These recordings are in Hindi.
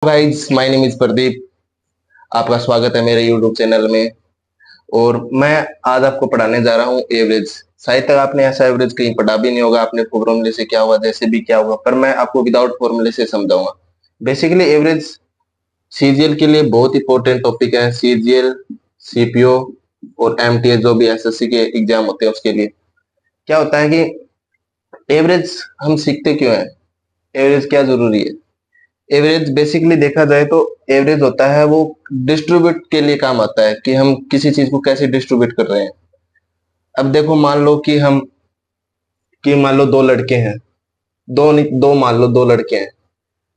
Guys, my name is Pradeep. आपका स्वागत है मेरे यूट्यूब चैनल में। और मैं आज आपको पढ़ाने जा रहा हूँ एवरेज। शायद तक आपने ऐसा एवरेज कहीं पढ़ा भी नहीं होगा। आपने फॉर्मूले से क्या हुआ, जैसे भी क्या होगा, पर मैं आपको विदाउट फॉर्मूले से समझाऊंगा। बेसिकली एवरेज सीजीएल के लिए बहुत इंपॉर्टेंट टॉपिक है। सीजीएल, सीपीओ और एमटीएस जो भी एसएससी के एग्जाम होते हैं उसके लिए क्या होता है कि एवरेज हम सीखते क्यों है, एवरेज क्या जरूरी है। एवरेज बेसिकली देखा जाए तो एवरेज होता है वो डिस्ट्रीब्यूट के लिए काम आता है कि हम किसी चीज को कैसे डिस्ट्रीब्यूट कर रहे हैं। अब देखो, मान लो दो लड़के हैं। दो नहीं, दो मान लो दो लड़के हैं।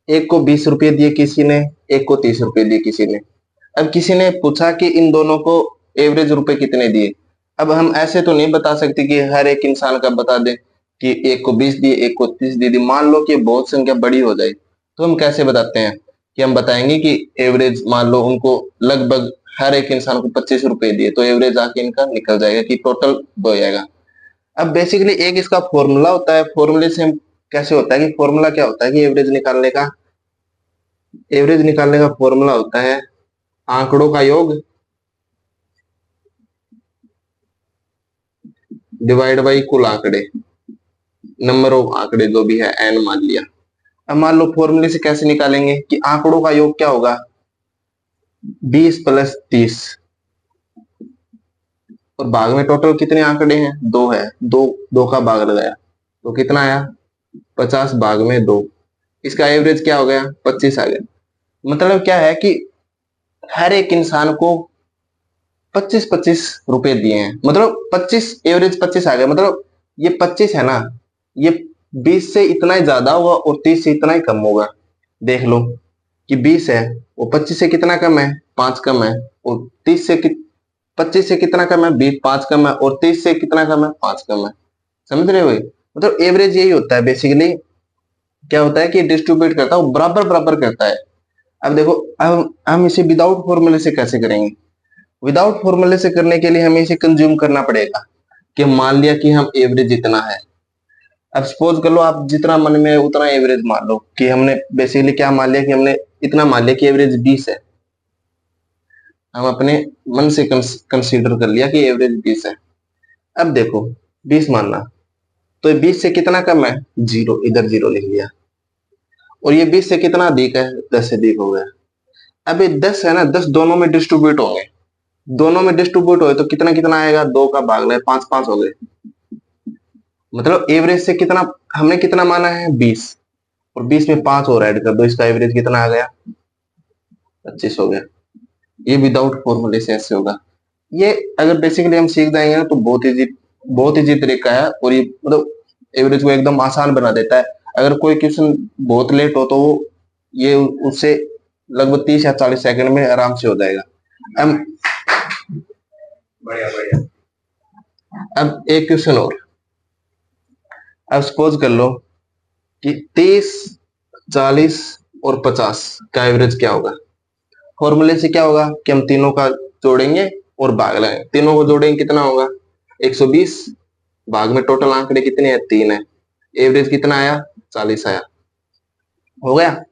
एक को 20 रुपए दिए किसी ने, एक को 30 रुपए दिए किसी ने। अब किसी ने पूछा कि इन दोनों को एवरेज रुपए कितने दिए। अब हम ऐसे तो नहीं बता सकते कि हर एक इंसान का बता दें कि एक को 20 दिए, एक को 30 दे दिए। मान लो कि बहुत संख्या बड़ी हो जाए तो हम कैसे बताते हैं कि हम बताएंगे कि एवरेज, मान लो उनको लगभग हर एक इंसान को 25 रुपए दिए तो एवरेज आके इनका निकल जाएगा कि टोटल हो जाएगा। अब बेसिकली एक इसका फॉर्मूला होता है। फॉर्मूले से हम कैसे होता है कि फॉर्मूला क्या होता है कि एवरेज निकालने का फॉर्मूला होता है आंकड़ों का योग डिवाइड बाई कुल आंकड़े, नंबर ऑफ आंकड़े जो भी है एन मान लिया। अब मान लो फॉर्मूले से कैसे निकालेंगे कि आंकड़ों का योग क्या होगा, 20 प्लस 30। और भाग में टोटल कितने आंकड़े हैं, दो है। दो दो का भाग लगाया तो कितना आया, 50 भाग में दो। इसका एवरेज क्या हो गया, 25 आ गया। मतलब क्या है कि हर एक इंसान को 25-25 रुपए दिए हैं, मतलब 25 एवरेज 25 आ गया। मतलब ये 25 है ना, ये 20 से इतना ही ज्यादा होगा और 30 से इतना ही कम होगा। देख लो कि 20 है, वो 25 से कितना कम है, 5 कम है। और 25 से कितना कम है, 20, 5 कम है। और 30 से कितना कम है, 5 कम है। समझ रहे हो ये? मतलब एवरेज यही होता है बेसिकली। क्या होता है कि डिस्ट्रीब्यूट करता है, वो बराबर बराबर करता है। अब देखो, अब हम इसे विदाउट फॉर्मूले से कैसे करेंगे। विदाउट फॉर्मूले से करने के लिए हमें इसे कंज्यूम करना पड़ेगा कि मान लिया कि हम एवरेज इतना है। अब सपोज कर लो, आप जितना मन में है उतना एवरेज मान लो कि हमने बेसिकली क्या मान लिया कि हमने इतना मान लिया कि एवरेज 20 है। हम अपने मन से कंसीडर कर लिया कि एवरेज 20 है। अब देखो, 20 मानना तो ये 20 से कितना कम है, जीरो, इधर जीरो लिख लिया। और ये 20 से कितना अधिक है, 10 से अधिक हो गया। अब ये 10 है ना, 10 दोनों में डिस्ट्रीब्यूट होंगे। दोनों में डिस्ट्रीब्यूट हो तो कितना कितना आएगा, दो का भाग ले, 5 5 हो गए। मतलब एवरेज से कितना, हमने कितना माना है, 20। और 20 में 5 और ऐड कर दो, इसका एवरेज कितना आ गया, 25 हो गया। ये विदाउट फॉर्मूले से ऐसे होगा। ये अगर बेसिकली हम सीख जाएंगे ना तो बहुत इजी तरीका है। और ये मतलब एवरेज को एकदम आसान बना देता है। अगर कोई क्वेश्चन बहुत लेट हो तो वो ये उससे लगभग 30 या 40 सेकंड में आराम से हो जाएगा। अब बढ़िया बढ़िया। अब एक क्वेश्चन और। अब सपोज कर लो कि 30, 40 और 50 का एवरेज क्या होगा। फॉर्मूले से क्या होगा कि हम तीनों का जोड़ेंगे और भाग लगाएंगे। तीनों को जोड़ेंगे कितना होगा, 120। भाग में टोटल आंकड़े कितने हैं, 3 है। एवरेज कितना आया, 40 आया। हो गया।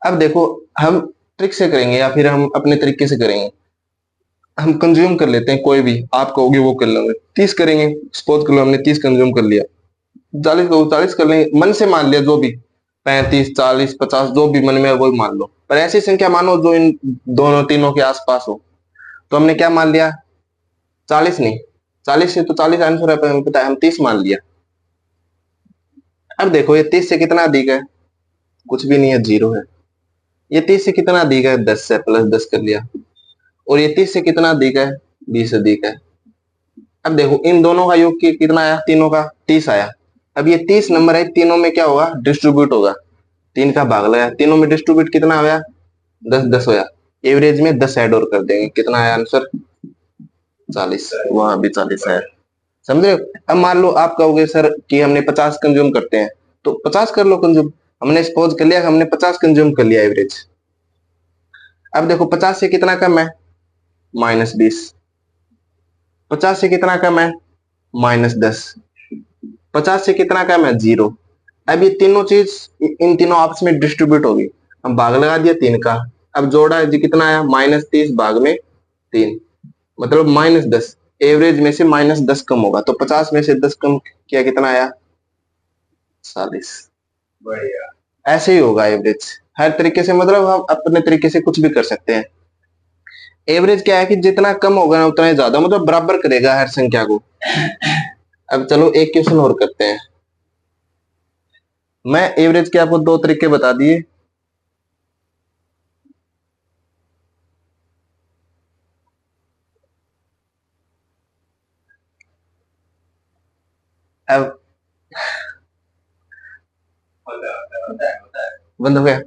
अब देखो, हम ट्रिक से करेंगे या फिर हम अपने तरीके से करेंगे। हम कंज्यूम कर लेते हैं, कोई भी आप कहोगे वो कर लेंगे। 30 करेंगे, सपोज कर लो हमने 30 कंज्यूम कर लिया। 40 को 40 कर लेंगे, मन से मान लिया जो भी, 35, 40, 50 जो भी मन में है वही मान लो। पर ऐसी संख्या मानो जो इन दोनों तीनों के आसपास हो। तो हमने क्या मान लिया, 40 नहीं, 40 से तो 40 आंसर है, पर हमें पता है हम 30 मान लिया। अब देखो, ये 30 से कितना अधिक है, कुछ भी नहीं है, जीरो है। ये 30 से कितना अधिक है, 10 से, प्लस 10 कर लिया। और ये 30 से कितना अधिक है, 20 अधिक है। अब देखो, इन दोनों का योग कितना आया, तीनों का 30 आया। अब ये 30 नंबर है, तीनों में क्या होगा, डिस्ट्रीब्यूट होगा। 3 का भाग लगाया, तीनों में डिस्ट्रीब्यूट कितना होया, 10 10 होया। एवरेज में 10 ऐड और कर देंगे, कितना आया आंसर, 40। वहां भी 40 है। समझे? अब मान लो आप कहोगे सर कि हमने 50 कंज्यूम करते हैं, तो 50 कर लो कंज्यूम। हमने सपोज कर लिया, हमने 50 कंज्यूम कर लिया एवरेज। अब देखो, 50 से कितना कम है, -20। 50 से कितना कम है, -10। 50 से कितना कम है, जीरो। अब ये तीनों चीज इन तीनों आपस में डिस्ट्रीब्यूट होगी। हम भाग लगा दिया 3 का। अब जोड़ा है जी, कितना आया -30 भाग में 3, मतलब -10। एवरेज में से -10 कम होगा, तो 50 में से 10 कम किया, कितना आया 40। बढ़िया। ऐसे ही होगा एवरेज हर तरीके से, मतलब हम अपने तरीके से कुछ भी कर सकते हैं। एवरेज क्या है कि जितना कम होगा ना उतना ही ज्यादा, मतलब बराबर करेगा हर संख्या को। अब चलो एक क्वेश्चन और करते हैं। मैं एवरेज के आपको दो तरीके बता दिए। अब बंद हो गया।